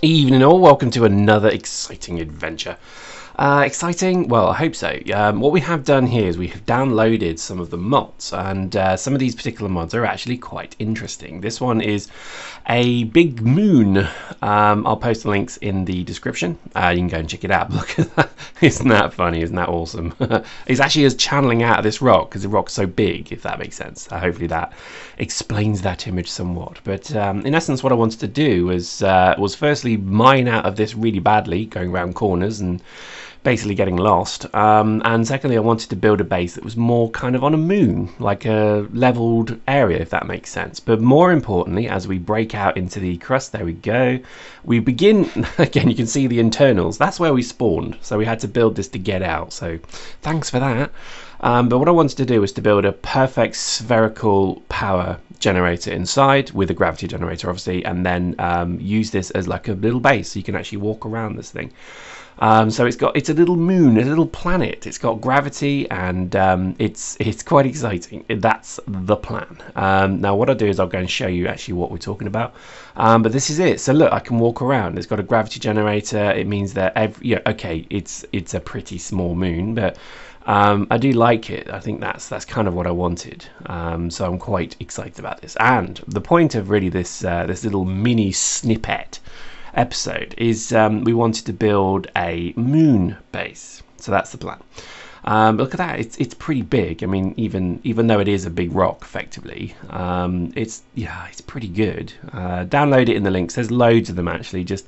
Evening all, welcome to another exciting adventure. Exciting? Well, I hope so. What we have done here is we have downloaded some of the mods, and some of these particular mods are actually quite interesting. This one is a big moon. I'll post the links in the description. You can go and check it out. Look at that. Isn't that funny? Isn't that awesome? It's actually us channeling out of this rock because the rock's so big, if that makes sense. Hopefully that explains that image somewhat. But in essence, what I wanted to do was firstly mine out of this really badly, going around corners and basically getting lost, and secondly I wanted to build a base that was more kind of on a moon, like a leveled area, if that makes sense. But more importantly, as we break out into the crust, there we go, we begin again. You can see the internals, that's where we spawned, so we had to build this to get out, so thanks for that. But what I wanted to do was to build a perfect spherical power generator inside with a gravity generator obviously, and then use this as like a little base so you can actually walk around this thing. So it's a little moon, a little planet. It's got gravity, and it's quite exciting. That's the plan. Now what I'll do is I'll go and show you actually what we're talking about. But this is it. So look, I can walk around. It's got a gravity generator. It means that okay, it's a pretty small moon, but I do like it. I think that's kind of what I wanted. So I'm quite excited about this. And the point of really this little mini snippet episode is we wanted to build a moon base, so that's the plan. Look at that, it's pretty big. I mean, even though it is a big rock effectively, it's pretty good. Download it in the links, there's loads of them actually. Just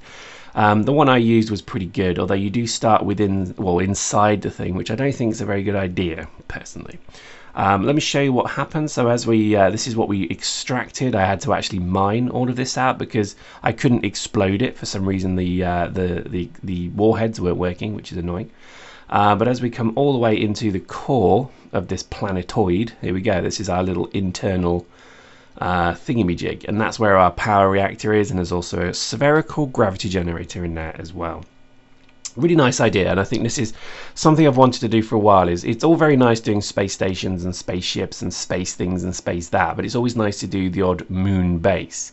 the one I used was pretty good, although you do start inside the thing, which I don't think is a very good idea personally. Let me show you what happened. So as this is what we extracted. I had to actually mine all of this out because I couldn't explode it for some reason. The warheads weren't working, which is annoying. But as we come all the way into the core of this planetoid, here we go. This is our little internal thingamajig, and that's where our power reactor is, and there's also a spherical gravity generator in there as well. Really nice idea, and I think this is something I've wanted to do for a while. It's all very nice doing space stations and spaceships and space things and space that, but it's always nice to do the odd moon base,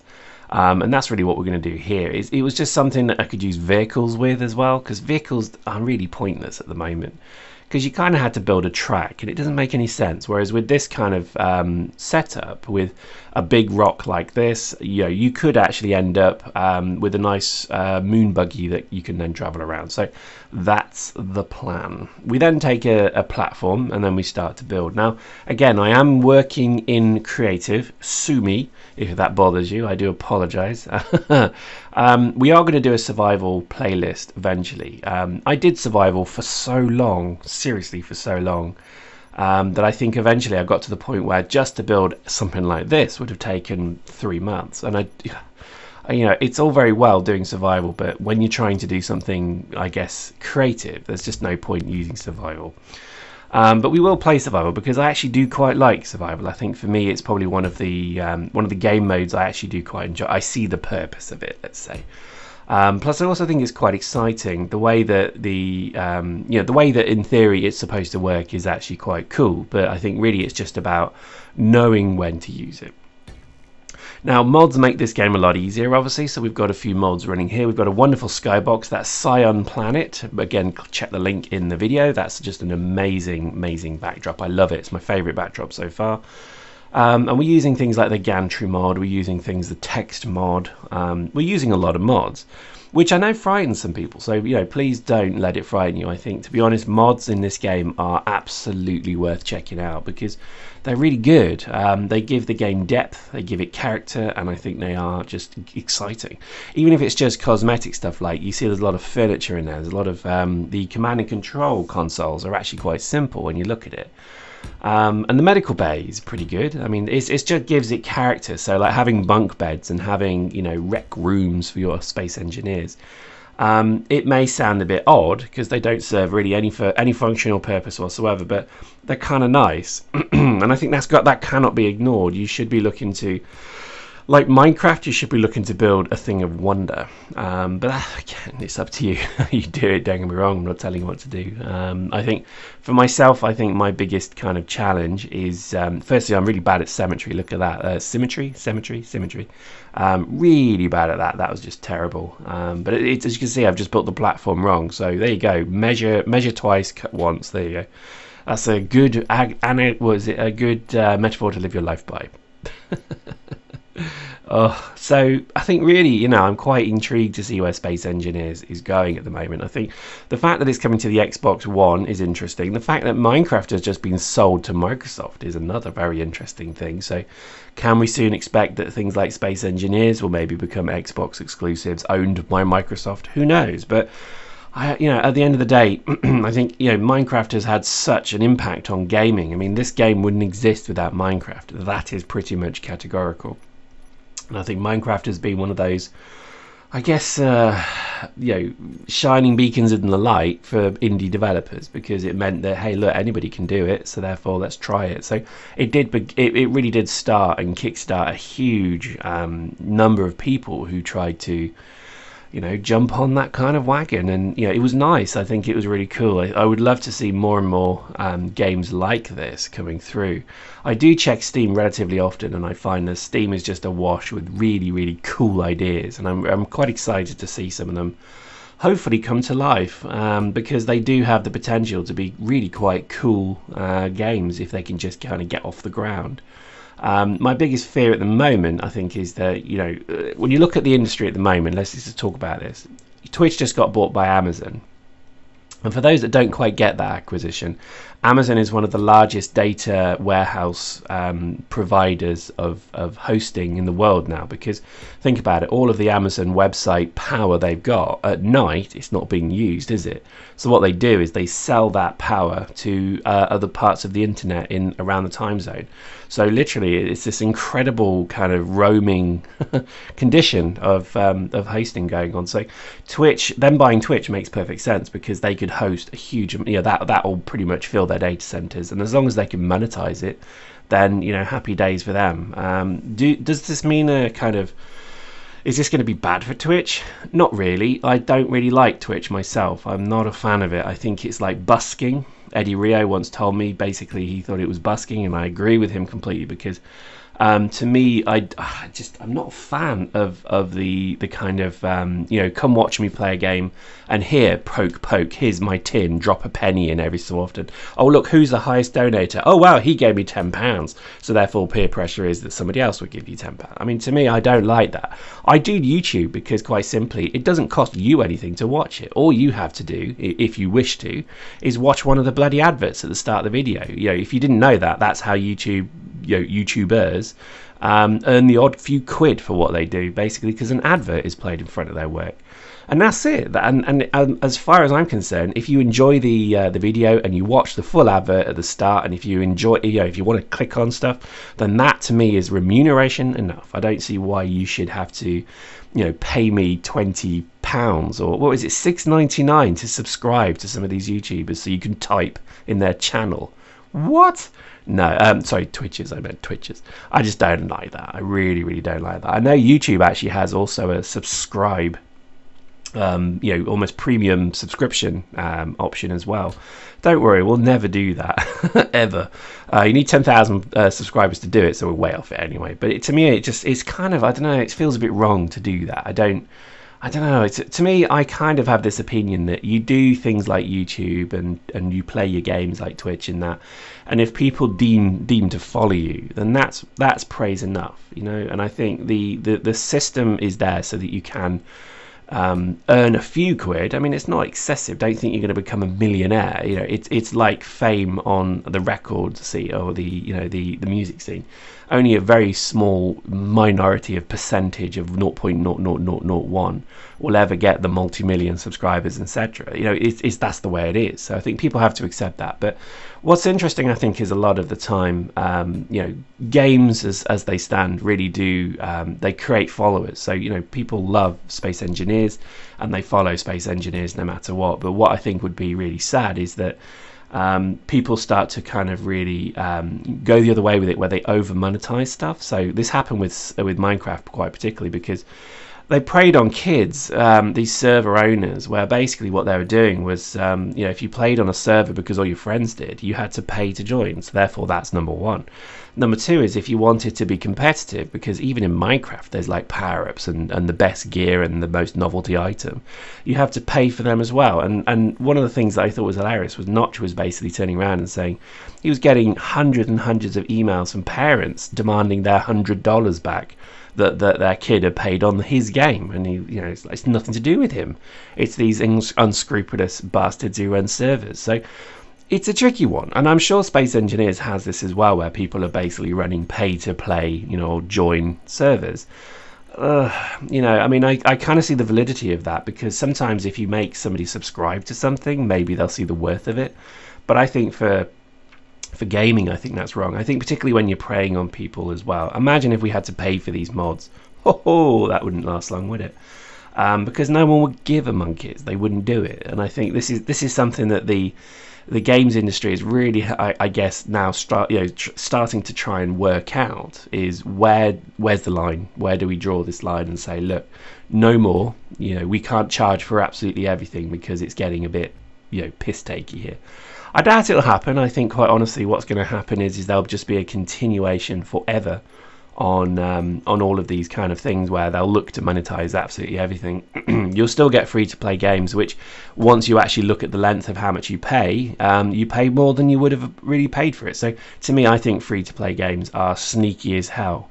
and that's really what we're going to do here. It was just something that I could use vehicles with as well, because vehicles are really pointless at the moment, because you kind of had to build a track and it doesn't make any sense. Whereas with this kind of setup with a big rock like this, you could actually end up with a nice moon buggy that you can then travel around. So that's the plan. We then take a platform and then we start to build. Now again, I am working in creative, sue me if that bothers you, I do apologize. We are going to do a survival playlist eventually. I did survival for so long, seriously for so long, that I think eventually I got to the point where just to build something like this would have taken 3 months. And it's all very well doing survival, but when you're trying to do something, I guess, creative, there's just no point using survival. But we will play survival because I actually do quite like survival. I think for me it's probably one of the game modes I actually do quite enjoy. I see the purpose of it, let's say. Plus I also think it's quite exciting. The way that the way that in theory it's supposed to work is actually quite cool, but I think really it's just about knowing when to use it. Now mods make this game a lot easier obviously, so we've got a few mods running here. We've got a wonderful skybox, that's Scion Planet. Again, check the link in the video. That's just an amazing backdrop. I love it, it's my favorite backdrop so far. And we're using things like the gantry mod, we're using the text mod, we're using a lot of mods, which I know frightens some people, so please don't let it frighten you. I think, to be honest, mods in this game are absolutely worth checking out because they're really good. They give the game depth, they give it character, and I think they are just exciting. Even if it's just cosmetic stuff, like you see there's a lot of furniture in there, there's a lot of the command and control consoles are actually quite simple when you look at it. And the medical bay is pretty good. I mean, it just gives it character. So like having bunk beds and having rec rooms for your space engineers. It may sound a bit odd because they don't serve really any functional purpose whatsoever, but they're kind of nice. And I think that cannot be ignored. You should be looking to Like Minecraft, you should be looking to build a thing of wonder, but again, it's up to you. You do it, don't get me wrong, I'm not telling you what to do. I think for myself, I think my biggest kind of challenge is, firstly, I'm really bad at symmetry. Look at that, symmetry. Really bad at that. That was just terrible. But as you can see, I've just built the platform wrong. So there you go, measure twice, cut once. There you go. That's a good metaphor to live your life by. Oh, so I think really, you know, I'm quite intrigued to see where Space Engineers is going at the moment. I think the fact that it's coming to the Xbox One is interesting. The fact that Minecraft has just been sold to Microsoft is another very interesting thing. So can we soon expect that things like Space Engineers will maybe become Xbox exclusives owned by Microsoft? Who knows? But you know, at the end of the day, I think, you know, Minecraft has had such an impact on gaming. I mean, this game wouldn't exist without Minecraft. That is pretty much categorical. And I think Minecraft has been one of those, I guess, you know, shining beacons in the light for indie developers, because it meant that, hey, look, anybody can do it, so therefore let's try it. So it really did start and kickstart a huge number of people who tried to, you know, jump on that kind of wagon. And, you know, it was nice. I think it was really cool. I would love to see more and more games like this coming through. I do check Steam relatively often, and I find that Steam is just awash with really, really cool ideas, and I'm quite excited to see some of them hopefully come to life, because they do have the potential to be really quite cool games if they can just kind of get off the ground. My biggest fear at the moment, I think, is that, you know, when you look at the industry at the moment, let's just talk about this. Twitch just got bought by Amazon. And for those that don't quite get that acquisition, Amazon is one of the largest data warehouse providers of hosting in the world now, because think about it, all of the Amazon website power they've got at night, it's not being used, is it? So what they do is they sell that power to other parts of the internet in around the time zone. So literally, it's this incredible kind of roaming condition of hosting going on. So Twitch, them buying Twitch makes perfect sense, because they could host a huge, you know, that will pretty much fill their data centers, and as long as they can monetize it, then, you know, happy days for them. Does this mean a kind of, is this going to be bad for Twitch? Not really. I don't really like Twitch myself. I'm not a fan of it. I think it's like busking. Eddie Rio once told me basically he thought it was busking, and I agree with him completely, because to me, I'm not a fan of the kind of, you know, come watch me play a game, and here, poke, here's my tin, drop a penny in every so often. Oh, look, who's the highest donator? Oh, wow, he gave me £10. So therefore peer pressure is that somebody else would give you £10. I mean, to me, I don't like that. I do YouTube because, quite simply, it doesn't cost you anything to watch it. All you have to do, if you wish to, is watch one of the bloody adverts at the start of the video. You know, if you didn't know that, that's how YouTube, you know, YouTubers earn the odd few quid for what they do, basically, because an advert is played in front of their work. And that's it. And as far as I'm concerned, if you enjoy the video and you watch the full advert at the start, and if you enjoy, you know, if you want to click on stuff, then that to me is remuneration enough. I don't see why you should have to, you know, pay me £20 or what is it, $6.99 to subscribe to some of these YouTubers so you can type in their channel. What? No, sorry, Twitches. I meant Twitches. I just don't like that. I really, really don't like that. I know YouTube actually has also a subscribe, you know, almost premium subscription option as well. Don't worry, we'll never do that ever. You need 10,000 subscribers to do it, so we're way off it anyway. But to me, it's kind of, I don't know, it feels a bit wrong to do that. I don't know. To me, I kind of have this opinion that you do things like YouTube and you play your games like Twitch and that, and if people deem to follow you, then that's praise enough, you know. And I think the system is there so that you can earn a few quid. I mean, it's not excessive. Don't think you're going to become a millionaire. You know, it's like fame on the record scene or the, you know, the music scene. Only a very small minority of percentage of 0.00001 will ever get the multi-million subscribers, etc. You know, that's the way it is. So I think people have to accept that. But what's interesting, I think, is a lot of the time, you know, games as they stand really do, they create followers. So, you know, people love Space Engineers and they follow Space Engineers no matter what. But what I think would be really sad is that people start to kind of really go the other way with it, where they over monetize stuff. So this happened with Minecraft quite particularly, because they preyed on kids, these server owners, where basically what they were doing was, if you played on a server because all your friends did, you had to pay to join. So therefore, that's number one. Number two is if you wanted to be competitive, because even in Minecraft, there's like power-ups and the best gear and the most novelty item, you have to pay for them as well. And one of the things that I thought was hilarious was Notch was basically turning around and saying he was getting hundreds and hundreds of emails from parents demanding their $100 back that their kid had paid on his game, and it's nothing to do with him. It's these unscrupulous bastards who run servers. So it's a tricky one, and I'm sure Space Engineers has this as well, where people are basically running pay to play, or join servers. I kind of see the validity of that, because sometimes if you make somebody subscribe to something, maybe they'll see the worth of it. But I think for gaming, I think that's wrong. I think particularly when you're preying on people as well. Imagine if we had to pay for these mods. That wouldn't last long, would it? Because no one would give a monkeys. They wouldn't do it. And I think this is something that the games industry is really, I guess, now starting to try and work out, is where's the line? Where do we draw this line and say, look, no more. We can't charge for absolutely everything, because it's getting a bit piss takey here. I doubt it'll happen. I think, quite honestly, what's going to happen is there'll just be a continuation forever on all of these kind of things, where they'll look to monetize absolutely everything. You'll still get free to play games, which, once you actually look at the length of how much you pay more than you would have really paid for it. So to me, I think free to play games are sneaky as hell.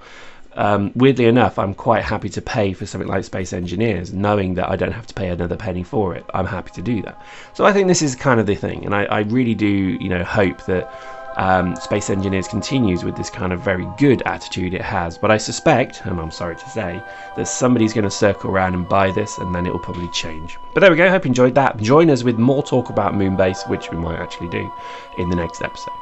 Weirdly enough, I'm quite happy to pay for something like Space Engineers, knowing that I don't have to pay another penny for it. I'm happy to do that. So I think this is kind of the thing, and I really do hope that Space Engineers continues with this kind of very good attitude it has. But I suspect, and I'm sorry to say, that somebody's going to circle around and buy this, and then it will probably change. But there we go. Hope you enjoyed that. Join us with more talk about Moonbase, which we might actually do in the next episode.